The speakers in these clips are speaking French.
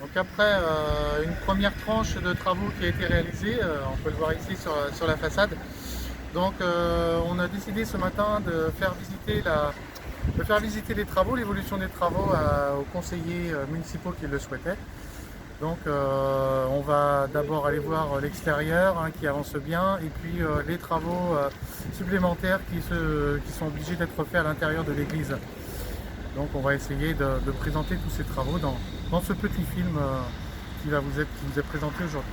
Donc après une première tranche de travaux qui a été réalisée, on peut le voir ici sur la façade. Donc on a décidé ce matin de faire visiter les travaux, l'évolution des travaux aux conseillers municipaux qui le souhaitaient. Donc on va d'abord aller voir l'extérieur qui avance bien et puis les travaux supplémentaires qui sont obligés d'être faits à l'intérieur de l'église. Donc on va essayer de présenter tous ces travaux dans ce petit film qui vous est présenté aujourd'hui.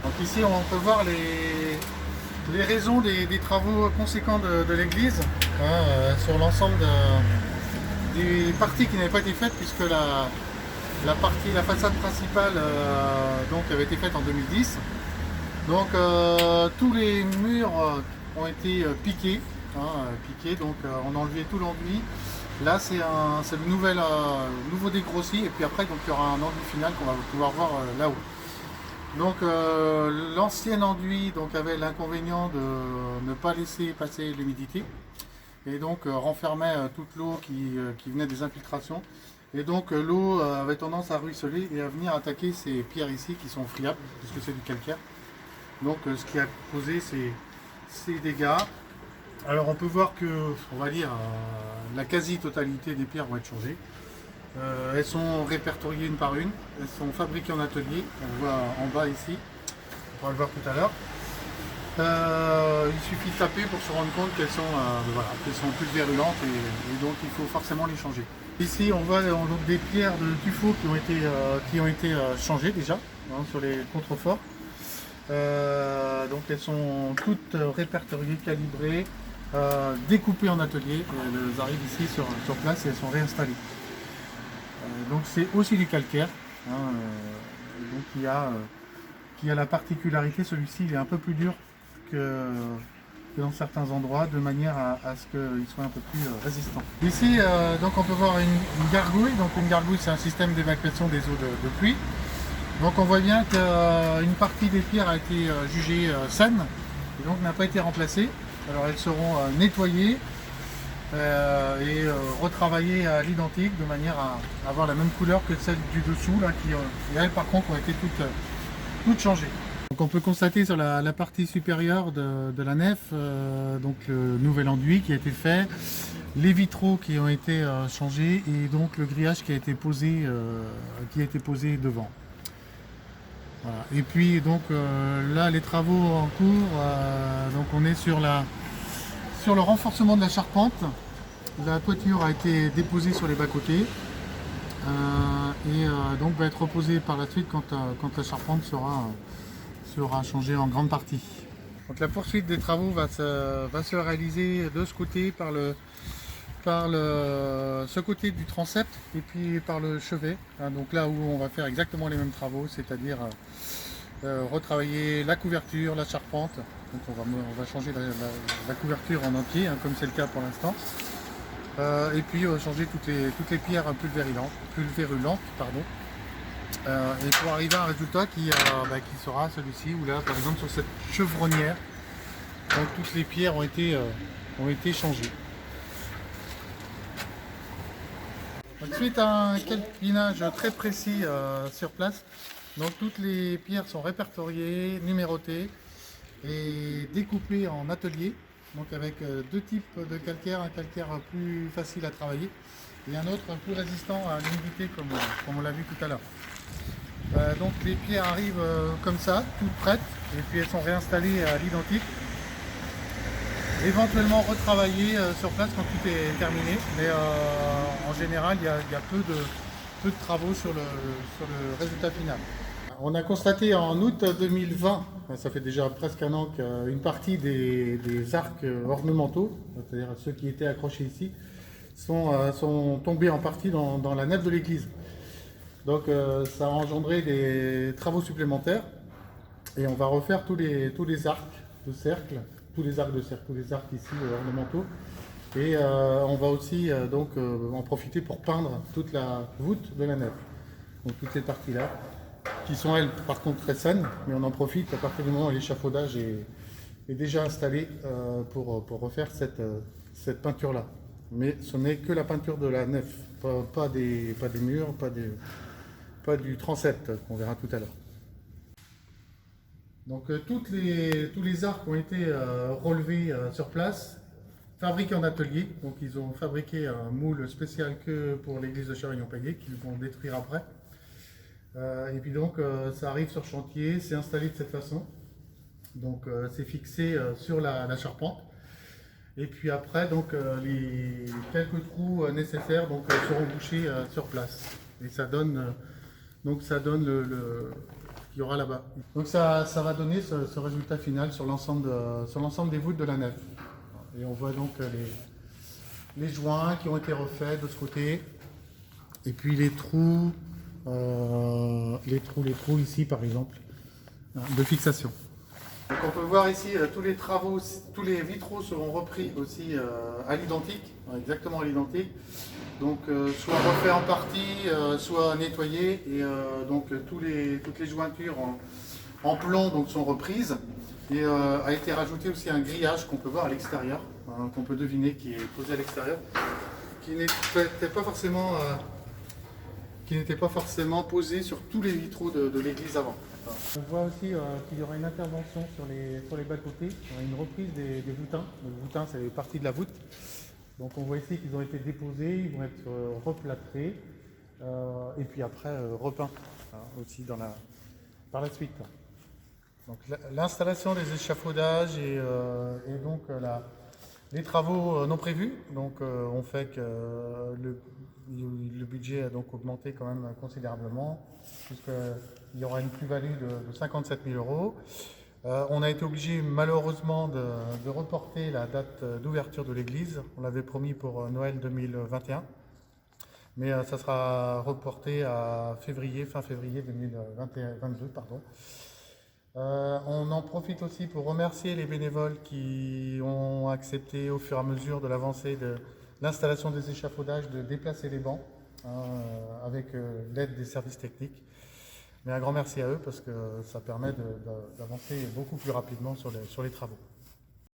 Donc ici on peut voir les raisons des travaux conséquents de l'église sur l'ensemble des parties qui n'avaient pas été faites puisque la façade principale donc, avait été faite en 2010. Donc tous les murs ont été piqués, donc on a enlevé tout l'enduit. Là c'est le nouveau dégrossi et puis après donc, il y aura un enduit final qu'on va pouvoir voir là-haut. Donc l'ancien enduit donc, avait l'inconvénient de ne pas laisser passer l'humidité et donc renfermait toute l'eau qui venait des infiltrations. Et donc l'eau avait tendance à ruisseler et à venir attaquer ces pierres ici qui sont friables puisque c'est du calcaire. Donc ce qui a causé ces dégâts. Alors on peut voir que, on va dire, la quasi-totalité des pierres vont être changées. Elles sont répertoriées une par une, elles sont fabriquées en atelier, on voit en bas ici, on pourra le voir tout à l'heure. Il suffit de taper pour se rendre compte qu'elles sont plus virulentes et donc il faut forcément les changer. Ici on voit donc des pierres de tuffeau qui ont été changées déjà sur les contreforts. Donc elles sont toutes répertoriées, calibrées, découpées en atelier. Elles arrivent ici sur place et elles sont réinstallées. Donc c'est aussi du calcaire. Donc qui a la particularité, celui-ci il est un peu plus dur que dans certains endroits, de manière à ce qu'il soit un peu plus résistant. Ici donc on peut voir une gargouille. Donc une gargouille c'est un système d'évacuation des eaux de pluie. Donc on voit bien qu'une partie des pierres a été jugée saine et donc n'a pas été remplacée. Alors elles seront nettoyées et retravaillées à l'identique de manière à avoir la même couleur que celle du dessous là, qui elles par contre ont été toutes changées. Donc on peut constater sur la partie supérieure de la nef donc le nouvel enduit qui a été fait, les vitraux qui ont été changés et donc le grillage qui a été posé devant. Voilà. Et puis donc là les travaux en cours, donc on est sur le renforcement de la charpente. La toiture a été déposée sur les bas-côtés et donc va être reposée par la suite quand la charpente sera changée en grande partie. Donc la poursuite des travaux va se réaliser de ce côté par ce côté du transept et puis par le chevet, donc là où on va faire exactement les mêmes travaux, c'est-à-dire retravailler la couverture, la charpente. Donc on va changer la couverture en entier, comme c'est le cas pour l'instant, et puis changer toutes les pierres pulvérulentes, et pour arriver à un résultat qui sera celui-ci, où là par exemple sur cette chevronnière, donc toutes les pierres ont été changées. Donc, suite à un calpinage très précis sur place, donc toutes les pierres sont répertoriées, numérotées et découpées en atelier, donc avec deux types de calcaire, un calcaire plus facile à travailler et un autre plus résistant à l'humidité comme on l'a vu tout à l'heure. Donc les pierres arrivent comme ça, toutes prêtes, et puis elles sont réinstallées à l'identique. Éventuellement retravailler sur place quand tout est terminé, mais en général il y a peu de travaux sur le résultat final. On a constaté en août 2020, ça fait déjà presque un an, qu'une partie des arcs ornementaux, c'est-à-dire ceux qui étaient accrochés ici, sont tombés en partie dans la nef de l'église. Donc ça a engendré des travaux supplémentaires et on va refaire tous les arcs de cercle. Tous les arcs ici ornementaux, et on va aussi en profiter pour peindre toute la voûte de la nef, donc toutes ces parties là qui sont elles par contre très saines, mais on en profite à partir du moment où l'échafaudage est déjà installé pour refaire cette peinture là, mais ce n'est que la peinture de la nef, pas des murs, pas du transept qu'on verra tout à l'heure. Donc tous les arcs ont été relevés sur place, fabriqués en atelier. Donc ils ont fabriqué un moule spécial que pour l'église de Chérignon-Payet qu'ils vont détruire après. Et puis donc ça arrive sur chantier, c'est installé de cette façon. Donc c'est fixé sur la charpente. Et puis après donc les quelques trous nécessaires donc, seront bouchés sur place. Et ça donne le qu'il y aura là-bas. Donc ça va donner ce résultat final sur l'ensemble des voûtes de la nef. Et on voit donc les joints qui ont été refaits de ce côté. Et puis les trous ici par exemple, de fixation. Donc on peut voir ici tous les travaux, tous les vitraux seront repris aussi à l'identique, exactement à l'identique. Donc soit refait en partie, soit nettoyé, et donc toutes les jointures en plomb donc, sont reprises. Et a été rajouté aussi un grillage qu'on peut voir à l'extérieur, qu'on peut deviner qui est posé à l'extérieur, qui n'était pas forcément posé sur tous les vitraux de l'église avant. On voit aussi qu'il y aura une intervention sur les bas-côtés, une reprise des voûtins. Le voûtin, c'est partie de la voûte. Donc on voit ici qu'ils ont été déposés, ils vont être replâtrés et puis après repeints aussi par la suite. Donc l'installation des échafaudages et donc les travaux non prévus donc, ont fait que le budget a donc augmenté quand même considérablement, puisqu'il y aura une plus-value de 57 000 €. On a été obligé malheureusement de reporter la date d'ouverture de l'église. On l'avait promis pour Noël 2021, mais ça sera reporté à fin février 2022. On en profite aussi pour remercier les bénévoles qui ont accepté au fur et à mesure de l'avancée de l'installation des échafaudages de déplacer les bancs avec l'aide des services techniques. Mais un grand merci à eux parce que ça permet d'avancer beaucoup plus rapidement sur les travaux.